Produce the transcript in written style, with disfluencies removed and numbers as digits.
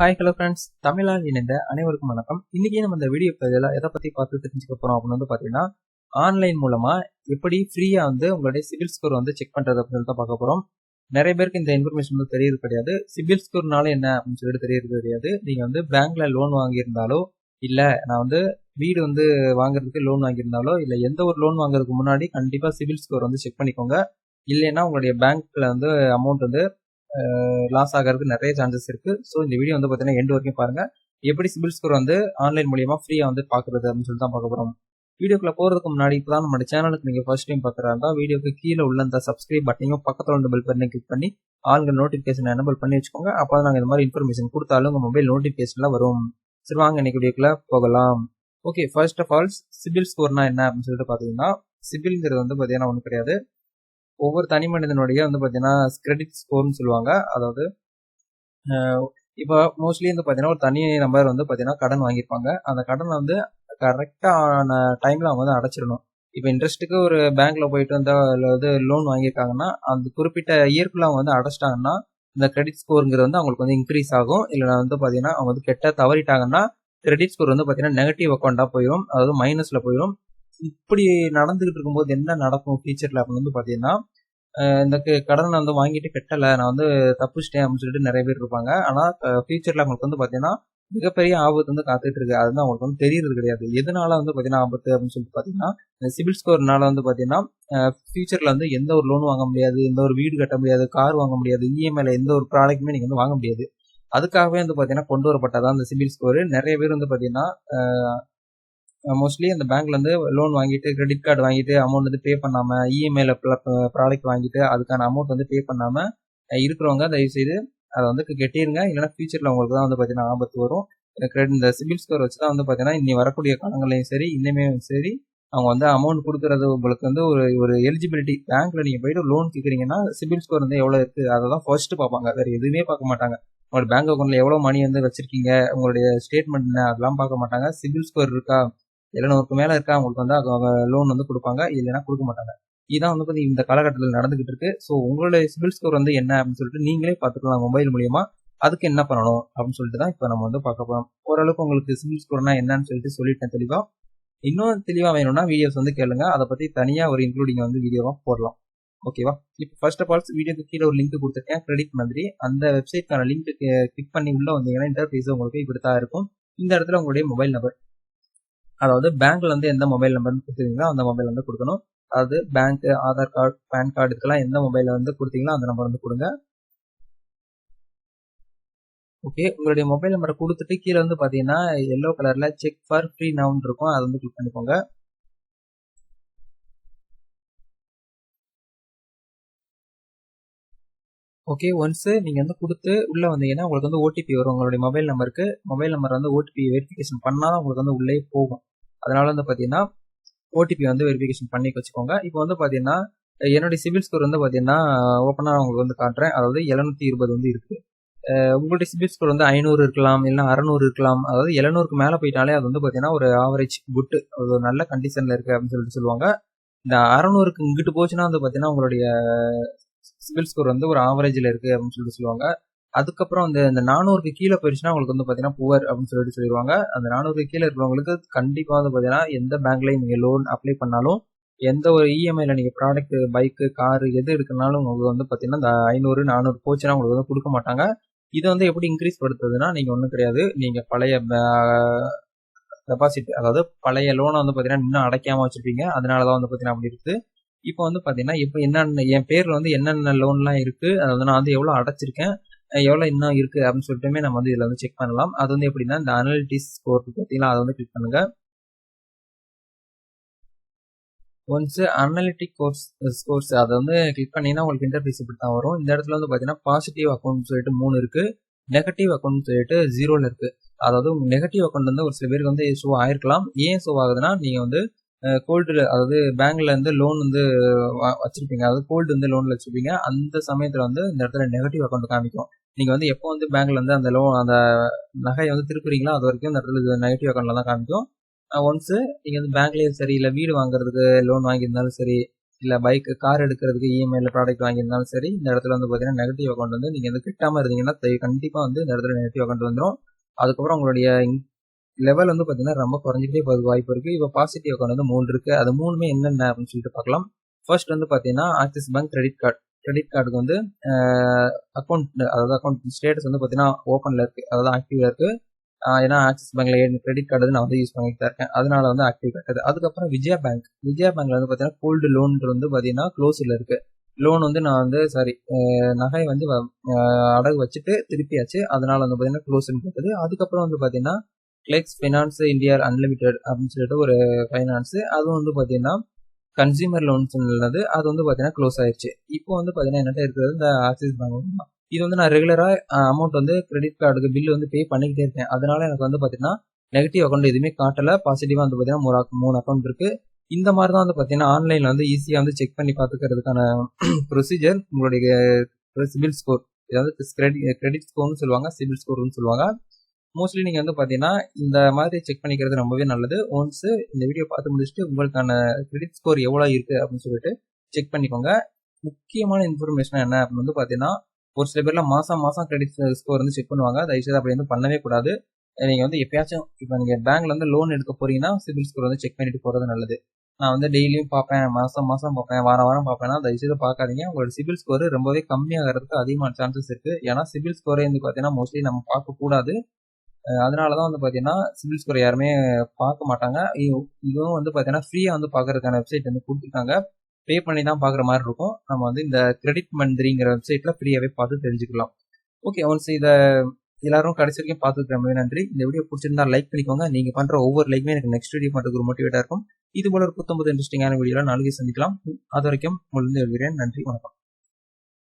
Hi hello friends, தமிழால் இணைந்த அனைவருக்கும் வணக்கம். இன்னைக்கு நம்ம இந்த வீடியோ பதிவில் எதை பற்றி பார்த்து தெரிஞ்சுக்க போகிறோம் அப்படின்னு பார்த்தீங்கன்னா, ஆன்லைன் மூலமாக எப்படி ஃப்ரீயாக உங்களுடைய சிபில் ஸ்கோர் செக் பண்ணுறது அப்படின்னு தான் பார்க்க போகிறோம். நிறைய பேருக்கு இந்த இன்ஃபர்மேஷன் தெரியறது கிடையாது. சிபில் ஸ்கோர்னால என்ன அப்படின்னு சொல்லிட்டு தெரியறது கிடையாது. நீங்கள் பேங்க்ல லோன் வாங்கியிருந்தாலோ, இல்லை நான் வீடு வாங்குறதுக்கு லோன் வாங்கியிருந்தாலோ, இல்லை எந்த ஒரு லோன் வாங்குறதுக்கு முன்னாடி கண்டிப்பாக சிபில் ஸ்கோர் செக் பண்ணிக்கோங்க. இல்லைன்னா உங்களுடைய பேங்க்ல அமௌண்ட் லாஸ் ஆகிறதுக்கு நிறைய சான்சஸ் இருக்கு. ஸோ இந்த வீடியோ பார்த்தீங்கன்னா எண்ட் வரைக்கும் பாருங்க. எப்படி சிபில் ஸ்கோர் ஆன்லைன் மூலியமா ஃப்ரீயா பாக்குறது அப்படின்னு சொல்லிட்டு தான் பார்க்க போறோம். வீடியோக்குள்ள போறதுக்கு முன்னாடி இப்பதான் நம்ம சேனலுக்கு நீங்க ஃபர்ஸ்ட் டைம் பாக்குறாங்க, வீடியோக்கு கீழே உள்ள இந்த சப்ஸ்கிரைப் பட்டனையும் பக்கத்துல உள்ள பெல் பட்டனை கிளிக் பண்ணி ஆளுங்க நோட்டிபிகேஷன் எனபிள் பண்ணி வச்சுக்கோங்க. அப்போ நாங்க இந்த மாதிரி இன்ஃபர்மேஷன் கொடுத்தாலும் உங்க மொபைல் நோட்டிபிகேஷன்ல வரும். சரி வாங்க இன்னைக்கு வீடியோக்குள்ள போகலாம். Okay, first of all CIBIL ஸ்கோர்னா என்ன அப்படின்னு சொல்லிட்டு பாத்தீங்கன்னா, சிபில்ங்கிறது பாத்தீங்கன்னா ஒன்றும் கிடையாது. ஒவ்வொரு தனி மனிதனுடைய பாத்தீங்கன்னா கிரெடிட் ஸ்கோர்னு சொல்லுவாங்க. அதாவது இப்போ மோஸ்ட்லி பார்த்தீங்கன்னா ஒரு தனி நம்பர் பார்த்தீங்கன்னா கடன் வாங்கியிருப்பாங்க. அந்த கடனை கரெக்டான டைம்ல அவங்க அடைச்சிடணும். இப்போ இன்ட்ரெஸ்ட்டுக்கு ஒரு பேங்க்ல போயிட்டு லோன் வாங்கியிருக்காங்கன்னா, அந்த குறிப்பிட்ட இயர்க்குள்ள அவங்க அடைச்சிட்டாங்கன்னா இந்த கிரெடிட் ஸ்கோருங்கிறது அவங்களுக்கு இன்க்ரீஸ் ஆகும். இல்லைன்னா பார்த்தீங்கன்னா அவங்க கெட்ட தவறிட்டாங்கன்னா கிரெடிட் ஸ்கோர் பார்த்தீங்கன்னா நெகட்டிவ் அக்கௌண்டா போயிடும், அதாவது மைனஸ்ல போயிடும். இப்படி நடந்துகிட்டு இருக்கும்போது என்ன நடக்கும் ஃபியூச்சர்ல அப்படின்னு பார்த்தீங்கன்னா, இந்த கடனை வாங்கிட்டு கட்டலை, நான் தப்புச்சிட்டேன் அப்படின்னு சொல்லிட்டு நிறைய பேர் இருப்பாங்க. ஆனால் ஃபியூச்சர்ல அவங்களுக்கு பார்த்தீங்கன்னா மிகப்பெரிய ஆபத்து காத்துட்டு இருக்கு. அதுதான் அவங்களுக்கு தெரியறது கிடையாது. எதனால பார்த்தீங்கன்னா ஆபத்து அப்படின்னு சொல்லிட்டு பார்த்தீங்கன்னா, இந்த சிபில் ஸ்கோர்னால பார்த்தீங்கன்னா ஃபியூச்சர்ல எந்த ஒரு லோன் வாங்க முடியாது, எந்த ஒரு வீடு கட்ட முடியாது, கார் வாங்க முடியாது, இஎம்ஐல எந்த ஒரு ப்ராடக்ட்டுமே நீங்க வாங்க முடியாது. அதுக்காகவே பார்த்தீங்கன்னா கொண்டு வரப்பட்டதான் இந்த சிபில் ஸ்கோர். நிறைய பேர் பார்த்தீங்கன்னா மோஸ்ட்லி அந்த பேங்க்ல லோன் வாங்கிட்டு கிரெடிட் கார்டு வாங்கிட்டு அமௌண்ட் பே பண்ணாம, இஎம்ஐல ப்ராடக்ட் வாங்கிட்டு அதுக்கான அமௌண்ட் பே பண்ணாம இருக்கிறவங்க தயவு செய்து அதை கட்டிருங்க. இல்லைன்னா ஃபியூச்சர்ல உங்களுக்கு தான் பார்த்தீங்கன்னா ஆபத்து வரும். இந்த சிபில் ஸ்கோர் வச்சு தான் பார்த்தீங்கன்னா இனி வரக்கூடிய காலங்களையும் சரி, இன்னுமே சரி, அவங்க அமௌண்ட் கொடுக்கறது உங்களுக்கு ஒரு எலிஜிபிலிட்டி. பேங்க்ல நீங்க போயிட்டு லோன் கேட்குறீங்கன்னா சிபில் ஸ்கோர் எவ்வளவு இருக்கு அதை தான் ஃபர்ஸ்ட் பார்ப்பாங்க. வேற எதுவுமே பார்க்க மாட்டாங்க. உங்களோட பேங்க் அக்கௌண்ட்ல எவ்வளவு மணி வச்சிருக்கீங்க, உங்களுடைய ஸ்டேட்மெண்ட் என்ன, அதெல்லாம் பார்க்க மாட்டாங்க. சிபில் ஸ்கோர் இருக்கா, 700க்கு மேல இருக்கா, அவங்களுக்கு லோன் கொடுப்பாங்க, இல்லைன்னா கொடுக்க மாட்டாங்க. இதான் இந்த காலகட்டத்தில் நடந்துகிட்டு இருக்கு. ஸோ உங்களுடைய சிபில் ஸ்கோர் என்ன அப்படின்னு சொல்லிட்டு நீங்களே பார்த்துக்கலாம் மொபைல் மூலியமா. அதுக்கு என்ன பண்ணணும் அப்படின்னு சொல்லிட்டு தான் இப்போ நம்ம பார்க்க போறோம். ஓரளவுக்கு உங்களுக்கு சிபில் ஸ்கோர்னா என்னன்னு சொல்லிட்டேன் தெளிவா. இன்னும் தெளிவா வேணும்னா வீடியோஸ் கேளுங்க. அதை பத்தி தனியா ஒரு இன்க்ளூடிங் வீடியோவா போடலாம். ஓகேவா? இப்போ ஃபர்ஸ்ட் ஆஃப் ஆல் வீடியோக்கு கீழே ஒரு லிங்க் கொடுத்துருக்கேன், கிரெடிட் மாதிரி. அந்த வெப்சைட்கான லிங்க் கிளிக் பண்ணி உள்ள வந்தீங்கன்னா இன்டர்ஃபேஸ் உங்களுக்கு இப்படித்தான் இருக்கும். இந்த இடத்துல உங்களுடைய மொபைல் நம்பர், அதாவது பேங்க்ல எந்த மொபைல் நம்பர் கொடுத்துருக்கீங்களோ அந்த மொபைல் கொடுக்கணும். அதாவது bank, Aadhaar card, PAN card, இதுக்கெல்லாம் எந்த மொபைல் கொடுத்தீங்களோ அந்த நம்பர் கொடுங்க. ஓகே, உங்களுடைய மொபைல் நம்பரை கொடுத்துட்டு கீழே பாத்தீங்கன்னா எல்லோ கலர்ல செக் ஃபார் ஃப்ரீ நவுன் இருக்கும், அதை கிளிக் பண்ணிக்கோங்க. ஓகே, ஒன்ஸ் நீங்க கொடுத்து உள்ள வந்தீங்கன்னா உங்களுக்கு ஓடிபி வரும். உங்களுடைய மொபைல் நம்பருக்கு மொபைல் நம்பர் ஓடிபி வெரிஃபிகேஷன் பண்ணா உங்களுக்கு உள்ளே போகும். அதனால பாத்தீங்கன்னா ஓடிபி வெரிஃபிகேஷன் பண்ணி வச்சுக்கோங்க. இப்போ பாத்தீங்கன்னா என்னுடைய சிபில் ஸ்கோர் பாத்தீங்கன்னா ஓப்பனா உங்களுக்கு காட்டுறேன். அதாவது 720 இருக்கு. உங்களுடைய சிபில் ஸ்கோர் 500 இருக்கலாம், இல்லைன்னா 600 இருக்கலாம். அதாவது 700க்கு மேல போயிட்டாலே அது பாத்தீங்கன்னா ஒரு ஆவரேஜ் குட், ஒரு நல்ல கண்டிஷன்ல இருக்கு அப்படின்னு சொல்லுவாங்க. இந்த 600க்கு இங்கிட்டு போச்சுன்னா பாத்தீங்கன்னா உங்களுடைய சிபில் ஸ்கோர் ஒரு ஆவரேஜ்ல இருக்கு அப்படின்னு சொல்லுவாங்க. அதுக்கப்புறம் இந்த 400க்கு கீழே போயிடுச்சுன்னா உங்களுக்கு பாத்தீங்கன்னா புவர் அப்படின்னு சொல்லிடுவாங்க. அந்த 400க்கு கீழே இருக்கிறவங்களுக்கு கண்டிப்பா பாத்தீங்கன்னா எந்த பேங்க்லயும் நீங்க லோன் அப்ளை பண்ணாலும், எந்த ஒரு இஎம்ஐல நீங்க ப்ராடக்ட், பைக்கு, காரு எது எடுக்கனாலும் உங்களுக்கு பாத்தீங்கன்னா இந்த 500, 400 போச்சுன்னா உங்களுக்கு கொடுக்க மாட்டாங்க. இது எப்படி இன்க்ரீஸ் படுத்துறதுன்னா, நீங்க ஒண்ணும் கிடையாது. நீங்க பழைய டெபாசிட், அதாவது பழைய லோனை பாத்தீங்கன்னா இன்னும் அடைக்காம வச்சிருப்பீங்க. அதனாலதான் பாத்தீங்கன்னா அப்படி இருக்கு. இப்போ பாத்தீங்கன்னா இப்போ என்னென்ன என் பேர்ல என்னென்ன லோன்லாம் இருக்கு, அதாவது நான் எவ்வளவு அடைச்சிருக்கேன், எவ்வளவு இன்னும் இருக்கு அப்படின்னு சொல்லிட்டுமே நம்ம இதுல செக் பண்ணலாம். அது எப்படின்னா இந்த அனலிட்டிக்ஸ் ஸ்கோர் பார்த்தீங்கன்னா அதை கிளிக் பண்ணுங்க. ஒன்ஸ் அனலிட்டிக் ஸ்கோர்ஸ் அதை கிளிக் பண்ணீங்கன்னா உங்களுக்கு இன்டர்ஃபேஸ் இப்படி தான் வரும். இந்த இடத்துல பாத்தீங்கன்னா பாசிட்டிவ் அக்கௌண்ட் சொல்லிட்டு 3 இருக்கு, நெகட்டிவ் அக்கௌண்ட் சொல்லிட்டு 0ல இருக்கு. அதாவது நெகட்டிவ் அக்கௌண்ட் ஒரு சில பேருக்கு ஷோ ஆயிருக்கலாம். ஏன் ஷோ ஆகுதுன்னா, நீங்க கோல்டு, அதாவது பேங்க்ல லோன் வச்சிருப்பீங்க, அதாவது கோல்டு லோன்ல வச்சிருப்பீங்க. அந்த சமயத்துல இந்த இடத்துல நெகட்டிவ் அக்கௌண்ட் காமிக்கும். நீங்க எப்போ பேங்க்ல அந்த லோன், அந்த நகையை திருப்புறீங்களோ அது வரைக்கும் இந்த இடத்துல நெகட்டிவ் அக்கௌண்ட்ல தான் காமிக்கும். ஒன்ஸ் நீங்க பேங்க்லயும் சரி, இல்ல வீடு வாங்குறதுக்கு லோன் வாங்கியிருந்தாலும் சரி, இல்லை பைக் கார் எடுக்கிறதுக்கு இஎம்ஐல ப்ராடக்ட் வாங்கியிருந்தாலும் சரி, இந்த இடத்துல வந்து பார்த்தீங்கன்னா நெகட்டிவ் அக்கௌண்ட் வந்து நீங்கள் வந்து கிட்டாமல் இருந்தீங்கன்னா கண்டிப்பாக வந்து இந்த இடத்துல நெகட்டிவ் அக்கௌண்ட் வந்துடும். அதுக்கப்புறம் உங்களுடைய லெவல் வந்து பார்த்தீங்கன்னா ரொம்ப குறைஞ்சிக்கிட்டே போகிறதுக்கு வாய்ப்பு இருக்குது. இப்போ பாசிட்டிவ் அக்கௌண்ட் வந்து 3 இருக்குது. அது 3மே என்னென்ன அப்படின்னு சொல்லிட்டு பார்க்கலாம். ஃபர்ஸ்ட் வந்து பார்த்தீங்கன்னா axis bank credit card. Credit கார்டுக்கு வந்து அக்கௌண்ட், அதாவது அக்கௌண்ட் ஸ்டேட்டஸ் வந்து பார்த்தீங்கன்னா ஓப்பனில் இருக்குது, அதாவது ஆக்டிவில் இருக்குது. ஏன்னா ஆக்சிஸ் பேங்க்ல கிரெடிட் கார்டு நான் வந்து யூஸ் பண்ணிட்டு தான் இருக்கேன், அதனால வந்து ஆக்டிவ் காட்டுது. அதுக்கப்புறம் விஜயா பேங்க்ல வந்து பார்த்தீங்கன்னா கோல்டு லோன் வந்து பார்த்தீங்கன்னா க்ளோஸில் இருக்குது. லோன் வந்து நான் வந்து நகை வந்து அடகு வச்சுட்டு திருப்பியாச்சு, அதனால வந்து பார்த்தீங்கன்னா க்ளோஸ்ன்னு இருக்குது. அதுக்கப்புறம் வந்து பார்த்தீங்கன்னா ஃப்ளெக்ஸ் ஃபினான்ஸ் இந்தியா அன்லிமிடெட் அப்படின்னு சொல்லிட்டு ஒரு ஃபைனான்ஸ், அதுவும் வந்து பார்த்தீங்கன்னா கன்சியூமர் லோன்ஸ் உள்ளது, அது வந்து பார்த்தீங்கன்னா க்ளோஸ் ஆயிடுச்சு. இப்போ வந்து பார்த்தீங்கன்னா என்கிட்ட இருக்கிறது இந்த ஆக்சிஸ் பேங்க் தான். இது வந்து நான் ரெகுலராக அமௌண்ட் வந்து கிரெடிட் கார்டுக்கு பில் வந்து பே பண்ணிக்கிட்டே இருக்கேன், அதனால எனக்கு வந்து பார்த்தீங்கன்னா நெகட்டிவ் அக்கௌண்ட் எதுவுமே காட்டலை. பாசிட்டிவாக வந்து பார்த்தீங்கன்னா 3 அக்கௌண்ட் இருக்குது. இந்த மாதிரி தான் வந்து பார்த்தீங்கன்னா ஆன்லைனில் வந்து ஈஸியாக வந்து செக் பண்ணி பார்த்துக்கிறதுக்கான ப்ரொசீஜர். உங்களுடைய சிபில் ஸ்கோர், இதாவது கிரெடிட் ஸ்கோர்னு சொல்லுவாங்க, சிபில் ஸ்கோர்னு சொல்லுவாங்க. மோஸ்ட்லி நீங்கள் வந்து பார்த்தீங்கன்னா இந்த மாதிரி செக் பண்ணிக்கிறது ரொம்பவே நல்லது. ஒன்ஸ் இந்த வீடியோ பார்த்து முடிச்சுட்டு உங்களுக்கான கிரெடிட் ஸ்கோர் எவ்வளோ இருக்குது அப்படின்னு சொல்லிட்டு செக் பண்ணிக்கோங்க. முக்கியமான இன்ஃபர்மேஷன் என்ன அப்படின்னு வந்து பார்த்தீங்கன்னா, ஒரு சில பேர்லாம் மாதம் கிரெடிட் ஸ்கோர் வந்து செக் பண்ணுவாங்க. தயவுசெய்து அப்படி வந்து பண்ணவே கூடாது. நீங்கள் வந்து எப்பயாச்சும் இப்போ நீங்கள் பேங்க்ல வந்து லோன் எடுக்க போறீங்கன்னா சிபில் ஸ்கோர் வந்து செக் பண்ணிட்டு போகிறது நல்லது. நான் வந்து டெய்லியும் பார்ப்பேன், மாதம் பார்ப்பேன், வாரம் பார்ப்பேன்னா தயவுசெய்து பார்க்காதீங்க. உங்களோட சிபில் ஸ்கோர் ரொம்பவே கம்மியாகிறதுக்கு அதிகமான சான்சஸ் இருக்குது. ஏன்னா சிபில் ஸ்கோரே வந்து பார்த்தீங்கன்னா மோஸ்ட்லி நம்ம பார்க்கக்கூடாது. அதனால தான் வந்து பார்த்தீங்கன்னா சிபில் ஸ்கோர் யாருமே பார்க்க மாட்டாங்க. இதுவும் வந்து பார்த்தீங்கன்னா ஃப்ரீயாக வந்து பார்க்கறதுக்கான வெப்சைட் வந்து கொடுத்துருக்காங்க. பே பண்ணி தான் பார்க்குற மாதிரி இருக்கும். நம்ம வந்து இந்த கிரெடிட் மந்திரிங்கிற வெப்சைட்டில் ஃப்ரீயாகவே பார்த்து தெரிஞ்சுக்கலாம். ஓகே, ஒன்ஸ் இதை எல்லாரும் கடைசி வரைக்கும் பார்த்துக்கிற ரொம்ப நன்றி. இந்த வீடியோ பிடிச்சிருந்தா லைக் பண்ணிக்கோங்க. நீங்கள் பண்ணுற ஒவ்வொரு லைக்குமே எனக்கு நெக்ஸ்ட் வீடியோ பண்ணுறதுக்கு ஒரு மோட்டிவேட்டாக இருக்கும். இது போல ஒரு 19 இன்ட்ரெஸ்டிங்கான வீடியோவில் நாளைக்கு சந்திக்கலாம். அது வரைக்கும் உங்களிருந்து எழுதுகிறேன். நன்றி, வணக்கம்.